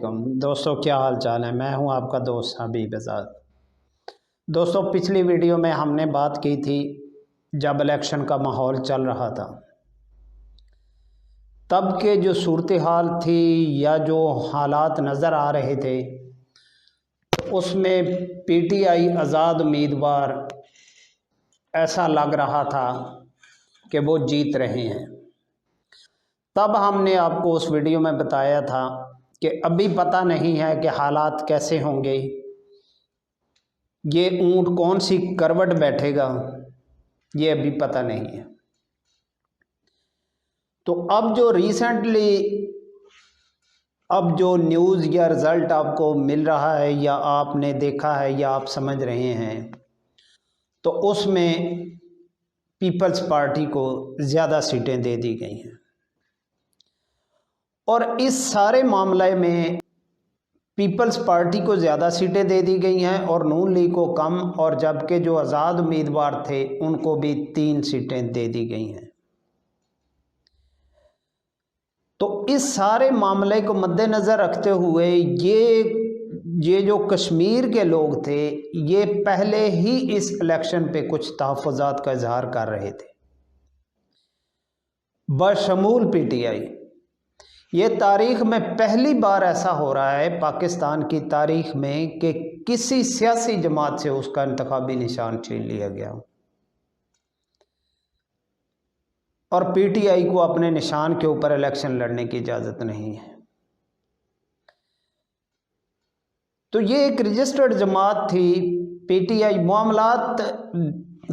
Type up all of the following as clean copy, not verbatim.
वालेकुम दोस्तों, क्या हाल चाल है। मैं हूं आपका दोस्त हबीब आज़ाद। दोस्तों, पिछली वीडियो में हमने बात की थी जब इलेक्शन का माहौल चल रहा था, तब के जो सूरत हाल थी या जो हालात नज़र आ रहे थे, तो उसमें पीटीआई आज़ाद उम्मीदवार ऐसा लग रहा था कि वो जीत रहे हैं। तब हमने आपको उस वीडियो में बताया था कि अभी पता नहीं है कि हालात कैसे होंगे, ये ऊंट कौन सी करवट बैठेगा, ये अभी पता नहीं है। तो अब जो रिसेंटली अब जो न्यूज़ या रिज़ल्ट आपको मिल रहा है या आपने देखा है या आप समझ रहे हैं, तो उसमें पीपल्स पार्टी को ज़्यादा सीटें दे दी गई हैं। और इस सारे मामले में पीपल्स पार्टी को ज़्यादा सीटें दे दी गई हैं और नून लीग को कम, और जबकि जो आज़ाद उम्मीदवार थे उनको भी 3 सीटें दे दी गई हैं। तो इस सारे मामले को मद्देनज़र रखते हुए ये जो कश्मीर के लोग थे, ये पहले ही इस इलेक्शन पे कुछ तहफ़्फ़ुज़ात का इजहार कर रहे थे, बशमूल पीटीआई। ये तारीख़ में पहली बार ऐसा हो रहा है पाकिस्तान की तारीख़ में कि किसी सियासी जमात से उसका इंतखाबी निशान छीन लिया गया और पीटीआई को अपने निशान के ऊपर इलेक्शन लड़ने की इजाज़त नहीं है। तो ये एक रजिस्टर्ड जमात थी पीटीआई। मामलात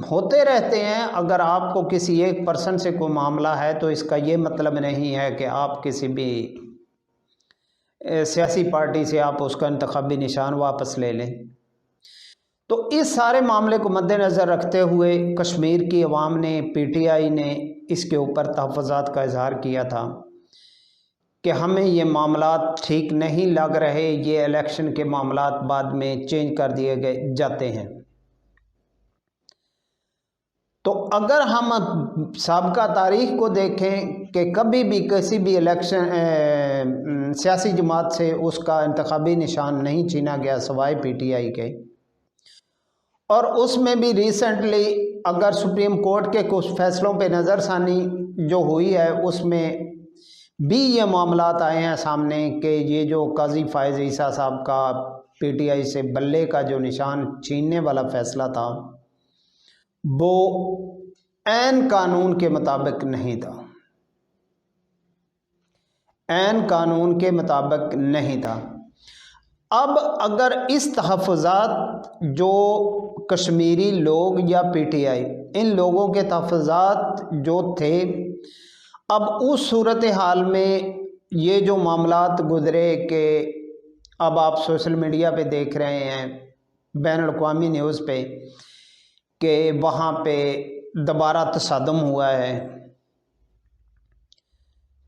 होते रहते हैं। अगर आपको किसी एक पर्सन से कोई मामला है तो इसका ये मतलब नहीं है कि आप किसी भी सियासी पार्टी से आप उसका इंतखाबी निशान वापस ले लें। तो इस सारे मामले को मद्देनज़र रखते हुए कश्मीर की अवाम ने, पीटीआई ने इसके ऊपर तहफ़्फ़ुज़ात का इजहार किया था कि हमें ये मामलात ठीक नहीं लग रहे, ये इलेक्शन के मामलात बाद में चेंज कर दिए गए जाते हैं। तो अगर हम साबका तारीख़ को देखें कि कभी भी किसी भी इलेक्शन सियासी जमात से उसका इंतखाबी निशान नहीं छीना गया सिवाय पीटीआई के, और उसमें भी रिसेंटली अगर सुप्रीम कोर्ट के कुछ फैसलों पे नज़रसानी जो हुई है उसमें भी ये मामलात आए हैं सामने कि ये जो काजी फायज़ ईसा साहब का पीटीआई से बल्ले का जो निशान छीनने वाला फ़ैसला था वो ऐन कानून के मुताबिक नहीं था, ऐन कानून के मुताबिक नहीं था। अब अगर इस तहफ़्फ़ुज़ात जो कश्मीरी लोग या पीटीआई, इन लोगों के तहफ़्फ़ुज़ात जो थे, अब उस सूरत हाल में ये जो मामलात गुज़रे कि अब आप सोशल मीडिया पे देख रहे हैं, बैनुल-अक़वामी न्यूज़ पे, कि वहाँ पे दोबारा तसादम हुआ है,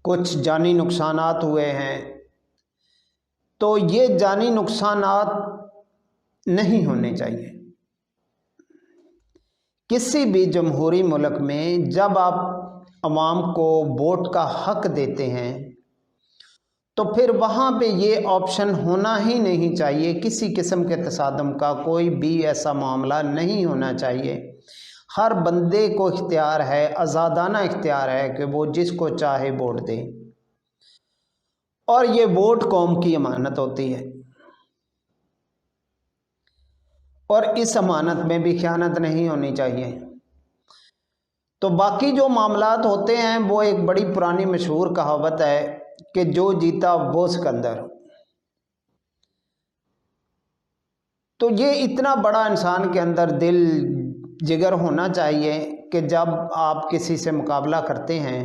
कुछ जानी नुकसानात हुए हैं। तो ये जानी नुकसानात नहीं होने चाहिए। किसी भी जमहूरी मुल्क में जब आप अवाम को वोट का हक देते हैं तो फिर वहाँ पे ये ऑप्शन होना ही नहीं चाहिए। किसी किस्म के तसादम का कोई भी ऐसा मामला नहीं होना चाहिए। हर बंदे को इख्तियार है, आज़ादाना इख्तियार है कि वो जिसको चाहे वोट दे, और ये वोट कौम की अमानत होती है और इस अमानत में भी ख़यानत नहीं होनी चाहिए। तो बाकी जो मामलात होते हैं वो एक बड़ी पुरानी मशहूर कहावत है कि जो जीता वो सिकंदर। तो ये इतना बड़ा इंसान के अंदर दिल जिगर होना चाहिए कि जब आप किसी से मुकाबला करते हैं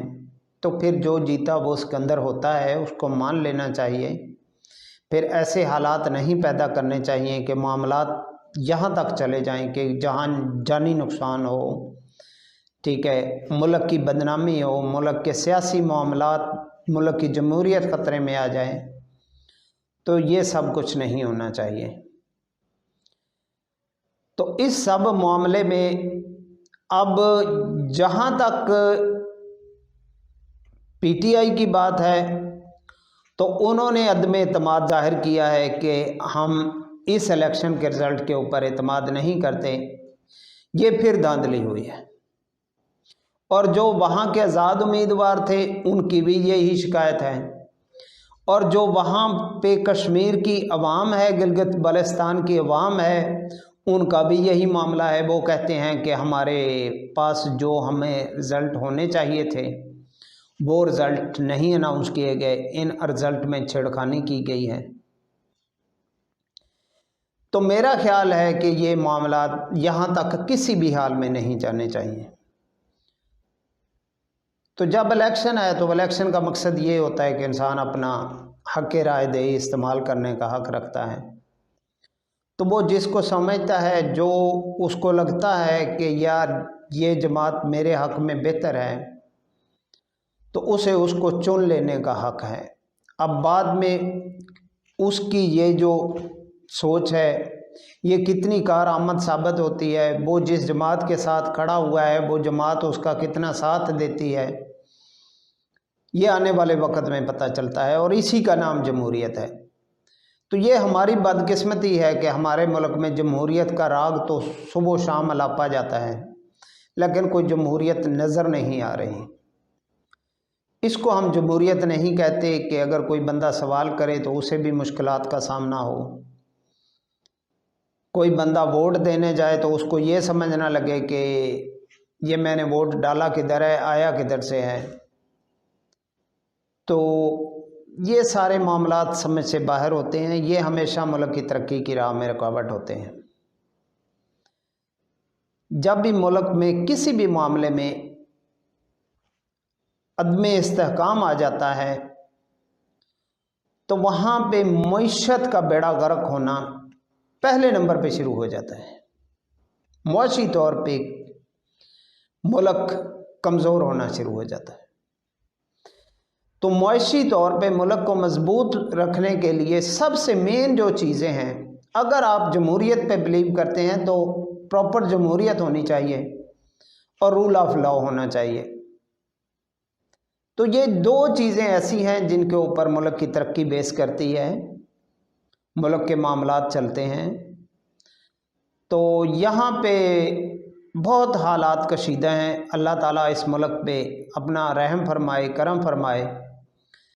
तो फिर जो जीता वो सिकंदर होता है, उसको मान लेना चाहिए। फिर ऐसे हालात नहीं पैदा करने चाहिए कि मामलात यहाँ तक चले जाएं कि जहाँ जानी नुकसान हो, ठीक है, मुल्क की बदनामी हो, मुल्क के सियासी मामलात, मुल्क की जमहूरियत ख़तरे में आ जाए। तो ये सब कुछ नहीं होना चाहिए। तो इस सब मामले में अब जहाँ तक पीटीआई की बात है तो उन्होंने अदम एतमाद ज़ाहिर किया है कि हम इस इलेक्शन के रिज़ल्ट के ऊपर एतमाद नहीं करते। ये फिर धांधली हुई है। और जो वहाँ के आज़ाद उम्मीदवार थे उनकी भी यही शिकायत है, और जो वहाँ पे कश्मीर की अवाम है, गिलगित बल्तिस्तान की अवाम है, उनका भी यही मामला है। वो कहते हैं कि हमारे पास जो हमें रिज़ल्ट होने चाहिए थे वो रिज़ल्ट नहीं अनाउंस किए गए, इन रिज़ल्ट में छेड़खानी की गई है। तो मेरा ख्याल है कि ये मामला यहाँ तक किसी भी हाल में नहीं जाने चाहिए। तो जब इलेक्शन है तो इलेक्शन का मकसद ये होता है कि इंसान अपना हक़ राय दे इस्तेमाल करने का हक़ रखता है। तो वो जिसको समझता है, जो उसको लगता है कि यार ये जमात मेरे हक़ में बेहतर है, तो उसे उसको चुन लेने का हक़ है। अब बाद में उसकी ये जो सोच है ये कितनी कारआमद साबित होती है, वो जिस जमात के साथ खड़ा हुआ है वो जमात उसका कितना साथ देती है, ये आने वाले वक्त में पता चलता है। और इसी का नाम जमहूरियत है। तो ये हमारी बदकिस्मती है कि हमारे मुल्क में जमहूरियत का राग तो सुबह शाम अलापा जाता है, लेकिन कोई जमहूरियत नज़र नहीं आ रही। इसको हम जमहूरियत नहीं कहते कि अगर कोई बंदा सवाल करे तो उसे भी मुश्किलात का सामना हो। कोई बंदा वोट देने जाए तो उसको ये समझ ना लगे कि ये मैंने वोट डाला किधर है, आया किधर से है। तो ये सारे मामलात समझ से बाहर होते हैं। ये हमेशा मुल्क की तरक्की की राह में रुकावट होते हैं। जब भी मुल्क में किसी भी मामले में अदम इस्तेहकाम आ जाता है तो वहाँ पे मईशत का बेड़ा गर्क होना पहले नंबर पे शुरू हो जाता है। मुआशी तौर पे मुल्क कमज़ोर होना शुरू हो जाता है। तो मुआशी तौर पे मुल्क को मजबूत रखने के लिए सबसे मेन जो चीज़ें हैं, अगर आप जमहूरियत पे बिलीव करते हैं तो प्रॉपर जमहूरियत होनी चाहिए और रूल ऑफ लॉ होना चाहिए। तो ये दो चीज़ें ऐसी हैं जिनके ऊपर मुल्क की तरक्की बेस करती है, मुल्क के मामलात चलते हैं। तो यहाँ पे बहुत हालात कशीदा हैं। अल्लाह ताला इस मुल्क पे अपना रहम फरमाए, करम फरमाए